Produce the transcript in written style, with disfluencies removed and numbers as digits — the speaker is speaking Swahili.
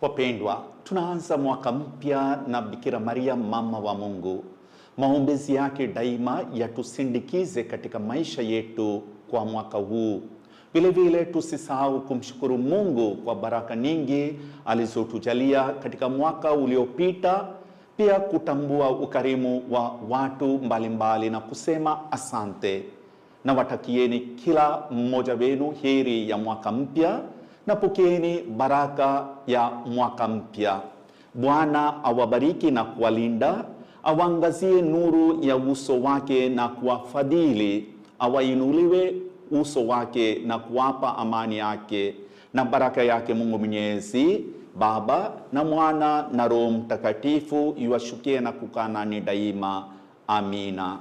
Wapendwa, tunaanza mwaka mpya na Bikira Maria mama wa Mungu. Maombezi yake daima yatusindikize katika maisha yetu kwa mwaka huu. Vile vile tusisahau kumshukuru Mungu kwa baraka nyingi alizotujalia katika mwaka uliopita, pia kutambua ukarimu wa watu mbalimbali na kusema asante. Na watakieni kila mmoja wenu heri ya mwaka mpya na pokeeni baraka ya mwaka mpya. Bwana awabariki na kuwalinda, awaangazie nuru ya uso wake na kuwafadhili, awainuliwe uso wake na kuwapa amani yake, na baraka yake Mungu Mwenyezi, Baba na Mwana na Roho Mtakatifu iwashukie na kukaa nanyi daima. Amina.